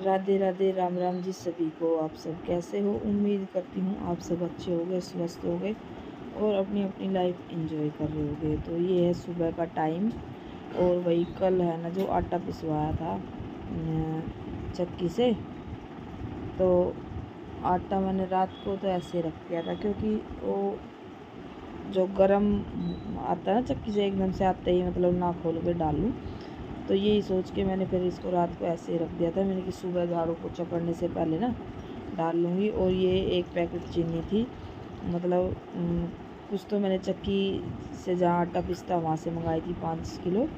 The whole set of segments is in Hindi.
राधे राधे, राम राम जी सभी को। आप सब कैसे हो? उम्मीद करती हूँ आप सब अच्छे होंगे, स्वस्थ होंगे और अपनी अपनी लाइफ एंजॉय कर रहे होंगे। तो ये है सुबह का टाइम और वही कल है ना जो आटा पिसवाया था चक्की से। तो आटा मैंने रात को तो ऐसे रख दिया था क्योंकि वो जो गरम आता है ना चक्की से एकदम से आते ही मतलब ना खोल के डालूँ, तो यही सोच के मैंने फिर इसको रात को ऐसे ही रख दिया था। मैंने कि सुबह झाड़ू पोछा करने से पहले ना डाल लूँगी। और ये एक पैकेट चीनी थी, मतलब कुछ तो मैंने चक्की से जहाँ आटा पिसता वहाँ से मंगाई थी 5 किलो,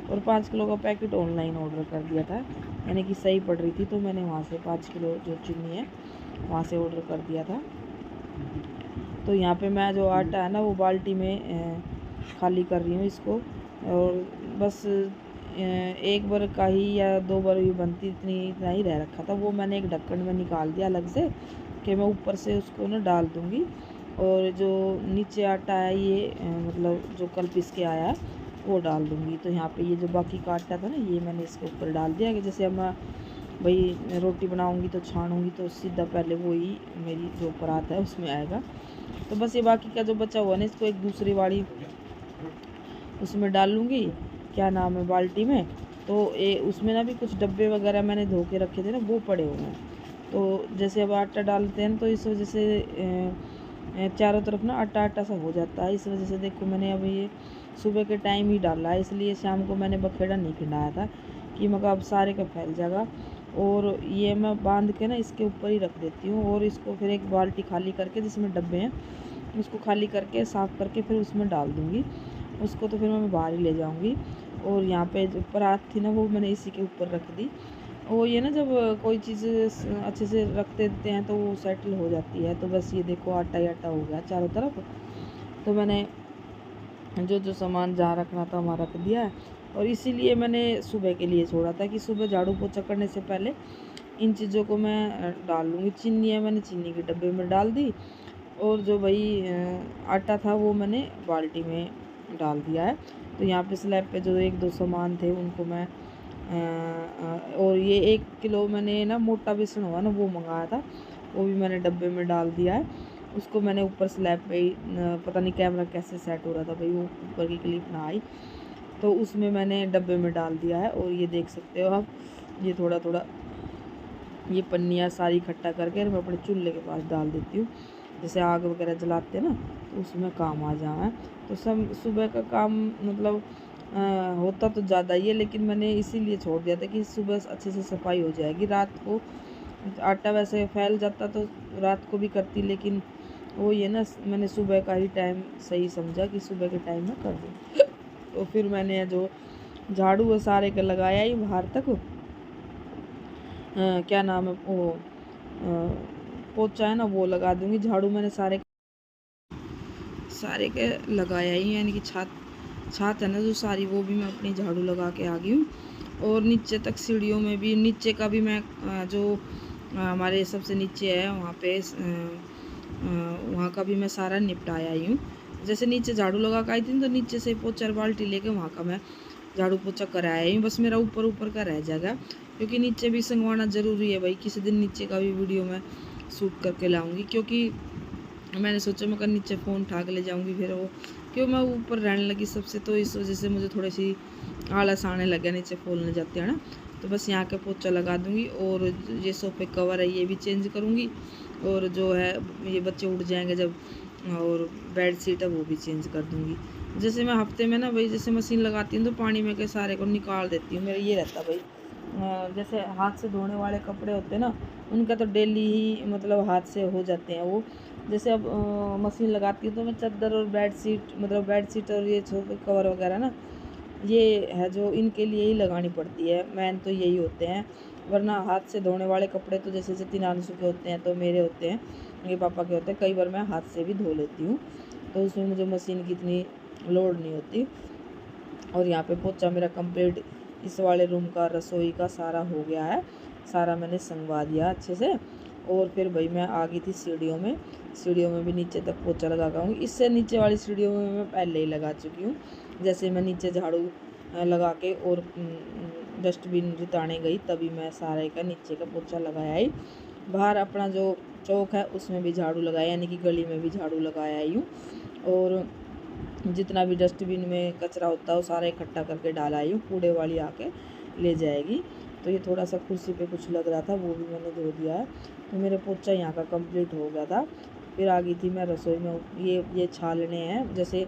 और 5 किलो का पैकेट ऑनलाइन ऑर्डर कर दिया था, यानी कि सही पड़ रही थी। तो मैंने वहाँ से 5 किलो जो चीनी है वहाँ से ऑर्डर कर दिया था। तो यहाँ पे मैं जो आटा है ना वो बाल्टी में खाली कर रही हूँ इसको, और बस एक बार का ही या 2 बार भी बनती, इतना ही रह रखा था। वो मैंने एक ढक्कन में निकाल दिया अलग से कि मैं ऊपर से उसको ना डाल दूँगी। और जो नीचे आटा है ये मतलब जो कल पिस के आया है वो डाल दूँगी। तो यहाँ पे ये जो बाकी का आटा था ना ये मैंने इसके ऊपर डाल दिया कि जैसे अब मैं भाई रोटी बनाऊँगी तो छानूँगी तो सीधा पहले वही मेरी जो परात है उसमें आएगा। तो बस ये बाकी का जो बचा हुआ ना इसको एक दूसरी वाली उसमें डाल लूँगी, क्या नाम है, बाल्टी में। तो उसमें ना भी कुछ डब्बे वगैरह मैंने धो के रखे थे ना वो पड़े हुए हैं। तो जैसे अब आटा डालते हैं तो इस वजह से चारों तरफ ना आटा आटा सा हो जाता है। इस वजह से देखो मैंने अब ये सुबह के टाइम ही डाला है, इसलिए शाम को मैंने बखेड़ा नहीं खिंडाया था कि मतलब अब सारे का फैल जाएगा। और ये मैं बांध के ना इसके ऊपर ही रख देती हूँ, और इसको फिर एक बाल्टी खाली करके जिसमें डब्बे हैं उसको खाली करके साफ़ करके फिर उसमें डाल दूँगी उसको। तो फिर मैं बाहर ही ले जाऊँगी। और यहाँ पे जो परात थी ना वो मैंने इसी के ऊपर रख दी। वो ये ना जब कोई चीज़ अच्छे से रख देते हैं तो वो सेटल हो जाती है। तो बस ये देखो आटा ही आटा हो गया चारों तरफ। तो मैंने जो जो सामान जहाँ रखना था वहाँ रख दिया है, और इसीलिए मैंने सुबह के लिए छोड़ा था कि सुबह झाड़ू पोछा करने से पहले इन चीज़ों को मैं डाल लूँगी। चीनी है मैंने चीनी के डब्बे में डाल दी, और जो वही आटा था वो मैंने बाल्टी में डाल दिया है। तो यहाँ पे स्लैब पे जो 1-2 सामान थे उनको मैं और ये 1 किलो मैंने ना मोटा बेसन हुआ ना वो मंगाया था, वो भी मैंने डब्बे में डाल दिया है। उसको मैंने ऊपर स्लैब पे ही पता नहीं कैमरा कैसे सेट हो रहा था भाई, वो ऊपर की क्लिप ना आई, तो उसमें मैंने डब्बे में डाल दिया है। और ये देख सकते हो आप, ये थोड़ा थोड़ा ये पन्नियाँ सारी इकट्ठा करके मैं अपने चूल्हे के पास डाल देती हूँ, जैसे आग वगैरह जलाते हैं ना तो उसमें काम आ जाए। तो सब सुबह का काम मतलब होता तो ज़्यादा ही है, लेकिन मैंने इसीलिए छोड़ दिया था कि सुबह अच्छे से सफाई हो जाएगी। रात को आटा वैसे फैल जाता तो रात को भी करती, लेकिन वो ये ना मैंने सुबह का ही टाइम सही समझा कि सुबह के टाइम में कर दूँ। तो फिर मैंने जो झाड़ू वो सारे का लगाया ही बाहर तक, क्या नाम है वो पोछा है ना वो लगा दूँगी। झाड़ू मैंने सारे सारे के लगाया ही, यानी कि छत छत है ना जो सारी वो भी मैं अपनी झाड़ू लगा के आ गई हूँ। और नीचे तक सीढ़ियों में भी, नीचे का भी मैं जो हमारे सबसे नीचे है वहाँ पे वहाँ का भी मैं सारा निपटाया ही हूँ। जैसे नीचे झाड़ू लगा के आई थी तो नीचे से पोछा बाल्टी लेके वहाँ का मैं झाड़ू पोछा कराया ही। बस मेरा ऊपर ऊपर का रह जाएगा क्योंकि नीचे भी संगवाना ज़रूरी है भाई। किसी दिन नीचे का भी वीडियो मैं शूट करके लाऊंगी, क्योंकि मैंने सोचा मैं नीचे फ़ोन उठा के ले जाऊंगी फिर वो क्यों मैं ऊपर रहने लगी सबसे, तो इस वजह से मुझे थोड़ी सी आलस आने लगे, नीचे खोलने जाते हैं ना। तो बस यहाँ के पोछा लगा दूंगी, और ये सोफे कवर है ये भी चेंज करूँगी, और जो है ये बच्चे उठ जाएंगे जब, और बेड शीट है वो भी चेंज कर दूँगी। जैसे मैं हफ्ते में ना भाई जैसे मशीन लगाती हूँ तो पानी में के सारे को निकाल देती हूँ। मेरा ये रहता भाई, जैसे हाथ से धोने वाले कपड़े होते हैं ना उनका तो डेली ही मतलब हाथ से हो जाते हैं वो। जैसे अब मशीन लगाती हूँ तो मैं चादर और बेड शीट, मतलब बेड शीट और ये सोफे कवर वगैरह ना ये है जो इनके लिए ही लगानी पड़ती है, मेन तो यही होते हैं। वरना हाथ से धोने वाले कपड़े तो जैसे सत्यनारायण के होते हैं तो मेरे होते हैं, मेरे पापा के होते हैं, कई बार मैं हाथ से भी धो लेती हूँ, तो उसमें मुझे मशीन की इतनी लोड नहीं होती। और यहाँ पे पोछा मेरा कंप्लीट इस वाले रूम का रसोई का सारा हो गया है, सारा मैंने संगवा दिया अच्छे से। और फिर भाई मैं आ गई थी सीढ़ियों में, सीढ़ियों में भी नीचे तक पोछा लगा पाऊँगी। इससे नीचे वाली सीढ़ियों में मैं पहले ही लगा चुकी हूँ। जैसे मैं नीचे झाड़ू लगा के और डस्टबिन जिताने गई तभी मैं सारे का नीचे का पोछा लगाया आई। बाहर अपना जो चौक है उसमें भी झाड़ू लगाया, यानी कि गली में भी झाड़ू लगाया आई हूँ। और जितना भी डस्टबिन में कचरा होता है वो सारा इकट्ठा करके डाला आई हूँ, कूड़े वाली आके ले जाएगी। तो ये थोड़ा सा कुर्सी पे कुछ लग रहा था, वो भी मैंने धो दिया है। तो मेरे पोछा यहाँ का कंप्लीट हो गया था। फिर आ गई थी मैं रसोई में। ये छालने हैं, जैसे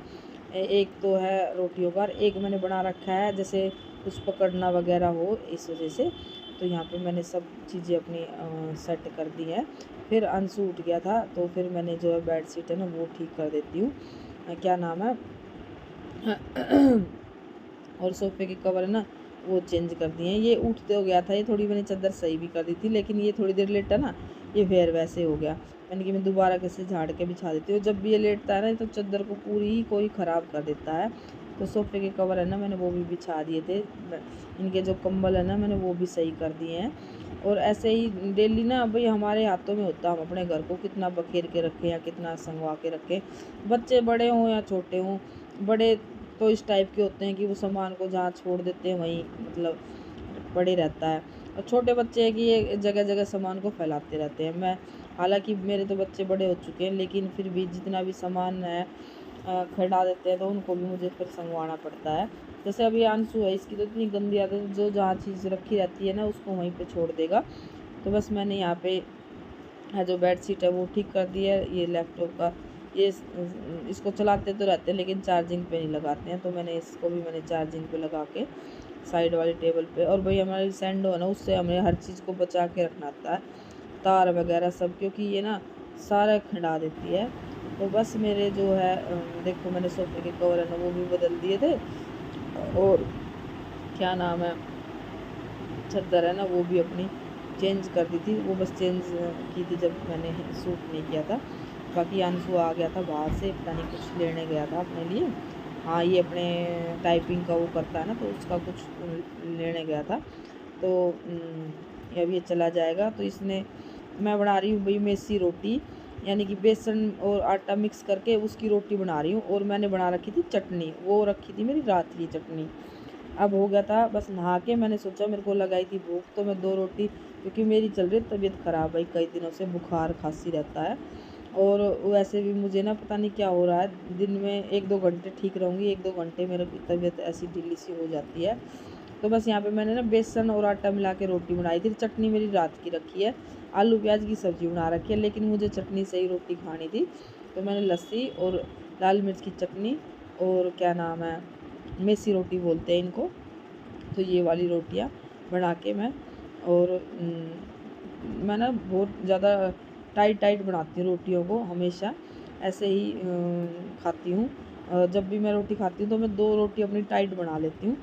एक तो है रोटियों का, एक मैंने बना रखा है जैसे कुछ पकड़ना वगैरह हो इस वजह से। तो यहाँ पे मैंने सब चीज़ें अपनी सेट कर दी हैं। फिर अंशु उठ गया था तो फिर मैंने जो है बेड शीट है ना वो ठीक कर देती हूँ, क्या नाम है और सोफे के कवर है ना वो चेंज कर दिए हैं। ये उठते हो गया था, ये थोड़ी मैंने चादर सही भी कर दी थी, लेकिन ये थोड़ी देर लेटा ना ये फिर वैसे हो गया। मैंने कि मैं दोबारा कैसे झाड़ के बिछा देती हूँ। जब भी ये लेटता है ना तो चादर को पूरी ही कोई ख़राब कर देता है। तो सोफे के कवर है ना मैंने वो भी बिछा दिए थे। इनके जो कंबल है ना मैंने वो भी सही कर दिए हैं। और ऐसे ही डेली ना भाई हमारे हाथों में होता है, हम अपने घर को कितना बखेर के रखें या कितना संगवा के रखें। बच्चे बड़े हों या छोटे हों, बड़े तो इस टाइप के होते हैं कि वो सामान को जहाँ छोड़ देते हैं वहीं मतलब पड़े रहता है। और छोटे बच्चे हैं कि ये जगह जगह सामान को फैलाते रहते हैं। मैं हालांकि मेरे तो बच्चे बड़े हो चुके हैं, लेकिन फिर भी जितना भी सामान है खड़ा देते हैं तो उनको भी मुझे फिर संगवाना पड़ता है। जैसे अभी अंशु है, इसकी तो इतनी गंदी आदत है, जो जहाँ चीज़ रखी रहती है ना उसको वहीं पे छोड़ देगा। तो बस मैंने यहाँ पे जो बेड शीट है वो ठीक कर दी है। ये लैपटॉप का ये इसको चलाते तो रहते हैं लेकिन चार्जिंग पे नहीं लगाते हैं, तो मैंने इसको भी मैंने चार्जिंग पे लगा के साइड वाली टेबल पे। और भाई हमारी सैंडो है ना उससे हमें हर चीज़ को बचा के रखना होता है, तार वगैरह सब, क्योंकि ये ना सारा खिंडा देती है। तो बस मेरे जो है देखो मैंने सोफे के कवर है ना वो भी बदल दिए थे। और क्या नाम है चादर है ना वो भी अपनी चेंज कर दी थी, वो बस चेंज की थी जब मैंने सूट नहीं किया था। बाकी अंशु आ गया था बाहर से, पता नहीं कुछ लेने गया था अपने लिए। हाँ ये अपने टाइपिंग का वो करता है ना तो उसका कुछ लेने गया था। तो अब ये चला जाएगा। तो इसने मैं बना रही हूँ भाई मेसी रोटी, यानी कि बेसन और आटा मिक्स करके उसकी रोटी बना रही हूँ। और मैंने बना रखी थी चटनी, वो रखी थी मेरी रात की चटनी। अब हो गया था बस नहा के, मैंने सोचा मेरे को लगाई थी भूख तो मैं 2 रोटी, क्योंकि मेरी चल रही तबीयत ख़राब भाई, कई दिनों से बुखार खांसी रहता है। और वैसे भी मुझे ना पता नहीं क्या हो रहा है, दिन में 1-2 घंटे ठीक रहूँगी, 1-2 घंटे मेरी तबीयत ऐसी ढीली सी हो जाती है। तो बस यहाँ पे मैंने ना बेसन और आटा मिला के रोटी बनाई थी। चटनी मेरी रात की रखी है, आलू प्याज की सब्ज़ी बना रखी है, लेकिन मुझे चटनी से ही रोटी खानी थी। तो मैंने लस्सी और लाल मिर्च की चटनी और क्या नाम है मेसी रोटी बोलते हैं इनको, तो ये वाली रोटियाँ बना के मैं और मैं ना बहुत ज़्यादा टाइट बनाती हूँ रोटियों को, हमेशा ऐसे ही खाती हूँ। जब भी मैं रोटी खाती हूँ तो मैं 2 रोटी अपनी टाइट बना लेती हूँ।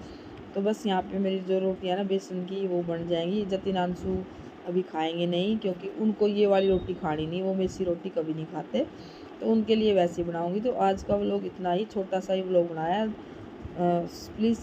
तो बस यहाँ पे मेरी जो रोटियाँ ना बेसन की वो बन जाएंगी। जतिन अंशु अभी खाएंगे नहीं, क्योंकि उनको ये वाली रोटी खानी नहीं, वो मेसी रोटी कभी नहीं खाते, तो उनके लिए वैसे ही बनाऊँगी। तो आज का व्लॉग इतना ही, छोटा सा ही व्लॉग बनाया। प्लीज़